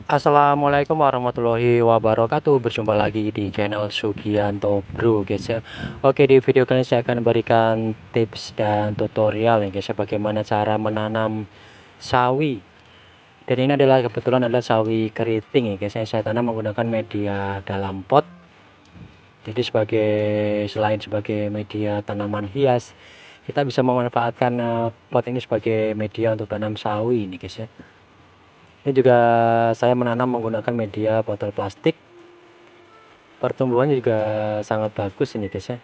Assalamualaikum warahmatullahi wabarakatuh. Berjumpa lagi di channel Sugianto Bro guys ya. Oke, di video kali ini saya akan memberikan tips dan tutorial ya guys ya, bagaimana cara menanam sawi. Dan ini adalah kebetulan adalah sawi keriting ya guys ya. Saya tanam menggunakan media dalam pot. Jadi selain sebagai media tanaman hias, kita bisa memanfaatkan pot ini sebagai media untuk tanam sawi ini guys ya. Ini juga saya menanam menggunakan media botol plastik. Pertumbuhannya juga sangat bagus ini guys ya.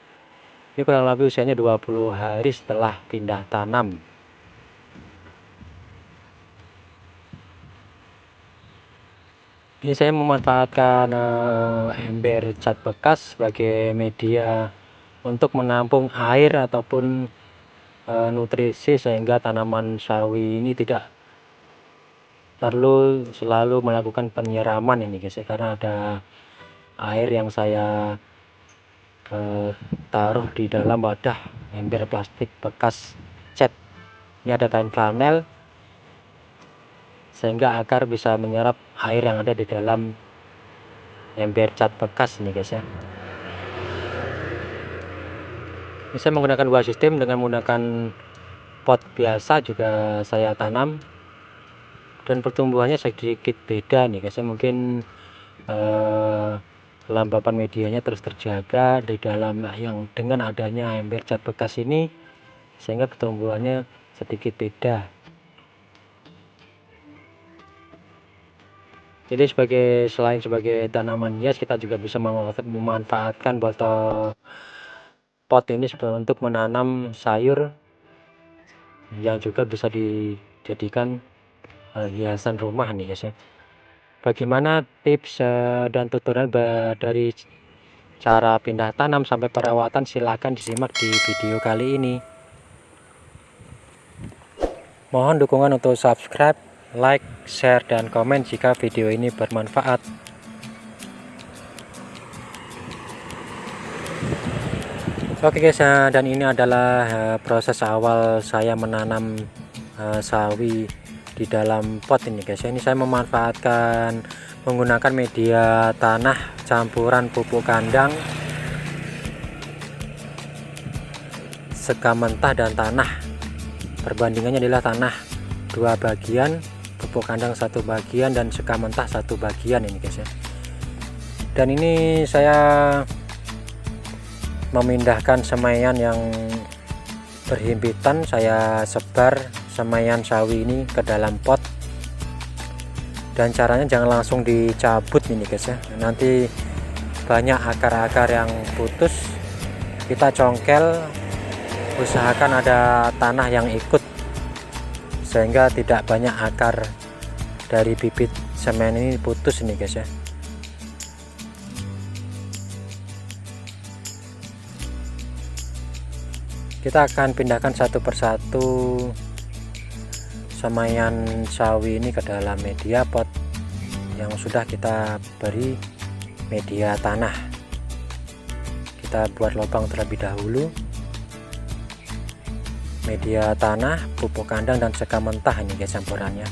Ini kurang lebih usianya 20 hari setelah pindah tanam. Ini saya memanfaatkan ember cat bekas sebagai media untuk menampung air ataupun nutrisi, sehingga tanaman sawi ini tidak perlu selalu melakukan penyiraman ini guys ya, karena ada air yang saya taruh di dalam wadah ember plastik bekas cat. Ini ada kain flanel sehingga akar bisa menyerap air yang ada di dalam ember cat bekas ini guys ya. Ini saya menggunakan dua sistem, dengan menggunakan pot biasa juga saya tanam, dan pertumbuhannya sedikit beda nih guys ya. Mungkin kelembapan medianya terus terjaga di dalam yang dengan adanya ember cat bekas ini, sehingga pertumbuhannya sedikit beda. Jadi selain sebagai tanaman hias, kita juga bisa memanfaatkan botol pot ini untuk menanam sayur yang juga bisa dijadikan hiasan rumah nih guys ya. Bagaimana tips dan tutorial dari cara pindah tanam sampai perawatan, silahkan disimak di video kali ini. Mohon dukungan untuk subscribe, like, share, dan komen jika video ini bermanfaat. Oke guys, dan ini adalah proses awal saya menanam sawi di dalam pot ini guys. Ini saya memanfaatkan menggunakan media tanah campuran pupuk kandang, sekam mentah, dan tanah. Perbandingannya adalah tanah 2 bagian, pupuk kandang 1 bagian, dan sekam mentah 1 bagian ini guys ya. Dan ini saya memindahkan semaian yang berhimpitan, saya sebar semaian sawi ini ke dalam pot. Dan caranya jangan langsung dicabut ini guys ya, nanti banyak akar-akar yang putus. Kita congkel, usahakan ada tanah yang ikut sehingga tidak banyak akar dari bibit semen ini putus ini guys ya. Kita akan pindahkan satu persatu semaian sawi ini ke dalam media pot yang sudah kita beri media tanah. Kita buat lubang terlebih dahulu. Media tanah, pupuk kandang, dan sekam mentah ini guys campurannya.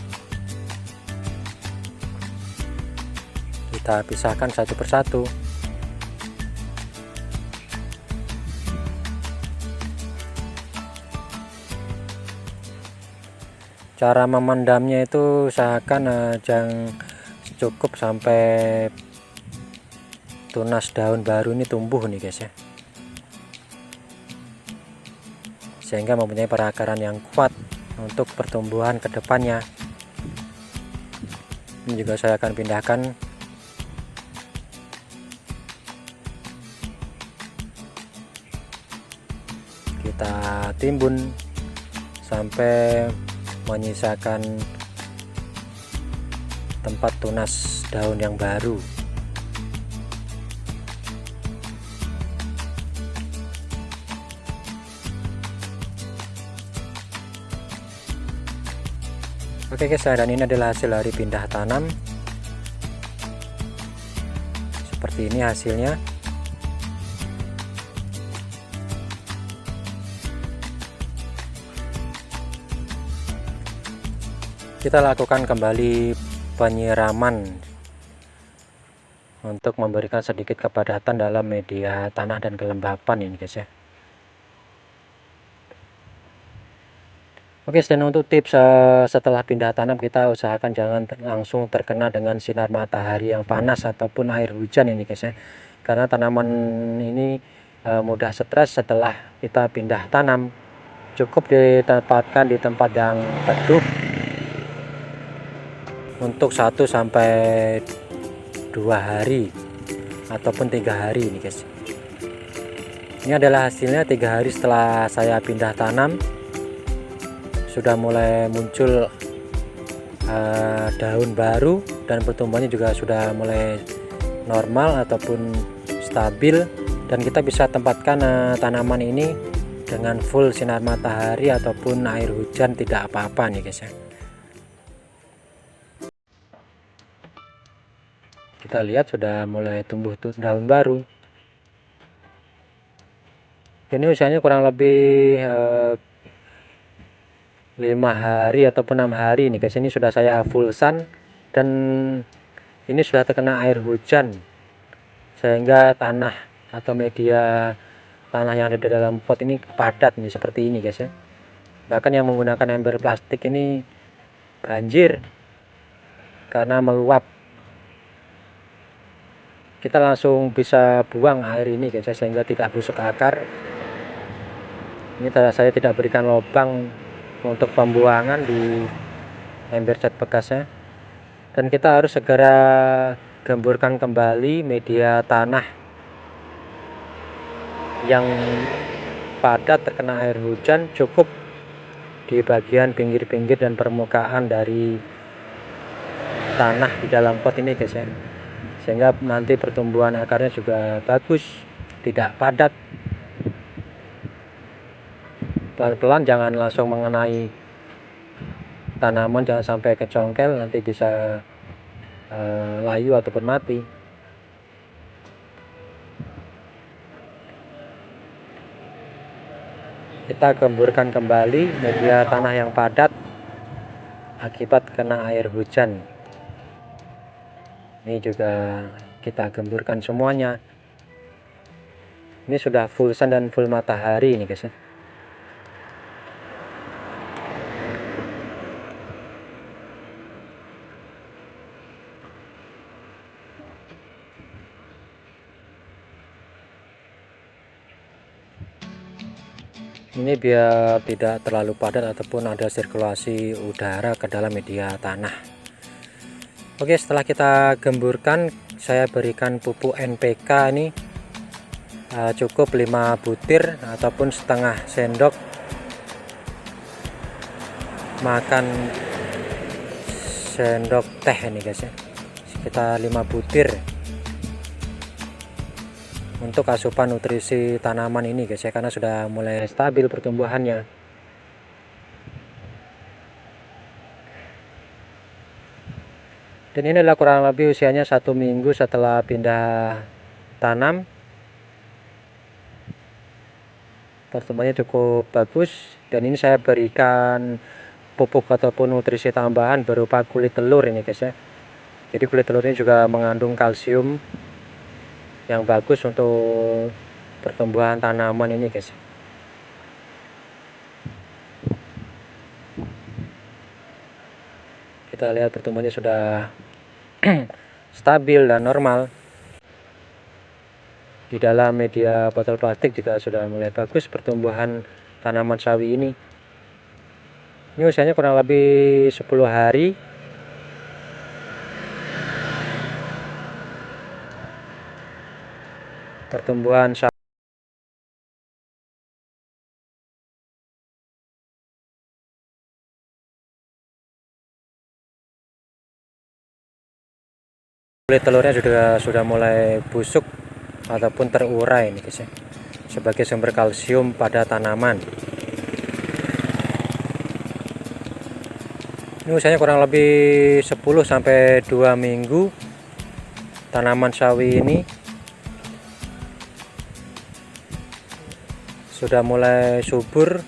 Kita pisahkan satu persatu. Cara memendamnya itu usahakan jangan cukup sampai tunas daun baru ini tumbuh nih guys ya, sehingga mempunyai perakaran yang kuat untuk pertumbuhan kedepannya. Ini juga saya akan pindahkan. Kita timbun sampai menyisakan tempat tunas daun yang baru. Oke guys, dan ini adalah hasil dari pindah tanam. Seperti ini hasilnya. Kita lakukan kembali penyiraman untuk memberikan sedikit kepadatan dalam media tanah dan kelembapan ini guys ya. Oke, dan untuk tips setelah pindah tanam, kita usahakan jangan langsung terkena dengan sinar matahari yang panas ataupun air hujan ini guys ya, karena tanaman ini mudah stres setelah kita pindah tanam. Cukup ditempatkan di tempat yang teduh untuk 1-2 hari ataupun 3 hari ini guys. Ini adalah hasilnya 3 hari setelah saya pindah tanam. Sudah mulai muncul daun baru dan pertumbuhannya juga sudah mulai normal ataupun stabil, dan kita bisa tempatkan tanaman ini dengan full sinar matahari ataupun air hujan tidak apa-apa nih guys ya. Kita lihat sudah mulai tumbuh daun baru. Ini usianya kurang lebih 5 hari ataupun 6 hari ini guys. Ini sudah saya full sun dan ini sudah terkena air hujan sehingga tanah atau media tanah yang ada di dalam pot ini padat nih seperti ini guys ya. Bahkan yang menggunakan ember plastik ini banjir karena meluap. Kita langsung bisa buang air ini guys ya, sehingga tidak busuk akar. Ini saya tidak berikan lubang untuk pembuangan di ember cat bekasnya, dan kita harus segera gemburkan kembali media tanah yang padat terkena air hujan, cukup di bagian pinggir-pinggir dan permukaan dari tanah di dalam pot ini guys ya, sehingga nanti pertumbuhan akarnya juga bagus, tidak padat. Pelan-pelan, jangan langsung mengenai tanaman, jangan sampai kecongkel, nanti bisa layu ataupun mati. Kita gemburkan kembali media tanah yang padat akibat kena air hujan. Ini juga kita gemburkan semuanya. Ini sudah full sun dan full matahari ini guys ya. Ini biar tidak terlalu padat ataupun ada sirkulasi udara ke dalam media tanah. Oke, setelah kita gemburkan, saya berikan pupuk NPK ini cukup 5 butir ataupun setengah sendok makan sendok teh ini guys ya, sekitar 5 butir untuk asupan nutrisi tanaman ini guys ya, karena sudah mulai stabil pertumbuhannya. Dan ini adalah kurang lebih usianya 1 minggu setelah pindah tanam. Pertumbuhannya cukup bagus, dan ini saya berikan pupuk ataupun nutrisi tambahan berupa kulit telur ini guys ya. Jadi kulit telur ini juga mengandung kalsium yang bagus untuk pertumbuhan tanaman ini guys. Kita lihat pertumbuhannya sudah stabil dan normal. Di dalam media botol plastik juga sudah mulai bagus pertumbuhan tanaman sawi ini. Ini usianya kurang lebih 10 hari. Pertumbuhan sawi kulit telurnya sudah mulai busuk ataupun terurai ini guys ya, sebagai sumber kalsium pada tanaman. Ini usianya kurang lebih 10-2 minggu tanaman sawi ini. Sudah mulai subur,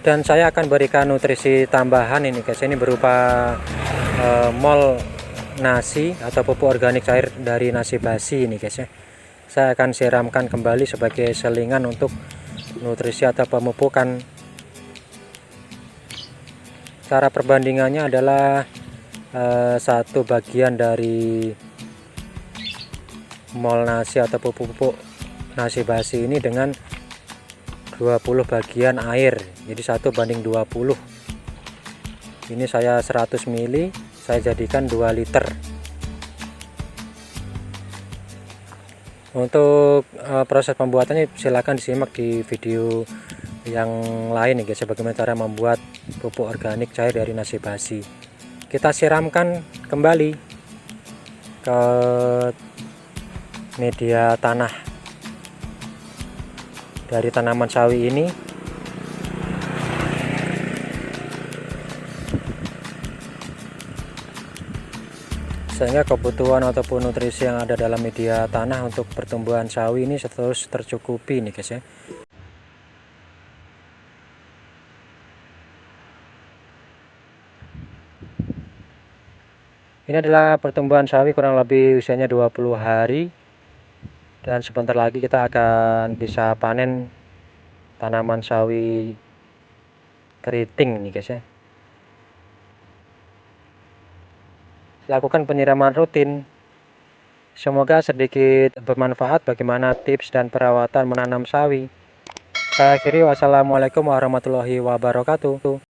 dan saya akan berikan nutrisi tambahan ini guys. Ini berupa mol nasi atau pupuk organik cair dari nasi basi ini guys ya. Saya akan siramkan kembali sebagai selingan untuk nutrisi atau pemupukan. Cara perbandingannya adalah satu bagian dari mol nasi atau pupuk nasi basi ini dengan 20 bagian air, jadi 1:20. Ini saya 100 ml, saya jadikan 2 liter. Untuk proses pembuatannya silahkan disimak di video yang lain ya guys, bagaimana cara membuat pupuk organik cair dari nasi basi. Kita siramkan kembali ke media tanah dari tanaman sawi ini. Sehingga kebutuhan ataupun nutrisi yang ada dalam media tanah untuk pertumbuhan sawi ini terus tercukupi nih guys ya. Ini adalah pertumbuhan sawi kurang lebih usianya 20 hari. Dan sebentar lagi kita akan bisa panen tanaman sawi keriting nih guys ya. Lakukan penyiraman rutin. Semoga sedikit bermanfaat bagaimana tips dan perawatan menanam sawi. Saya akhiri, wassalamualaikum warahmatullahi wabarakatuh.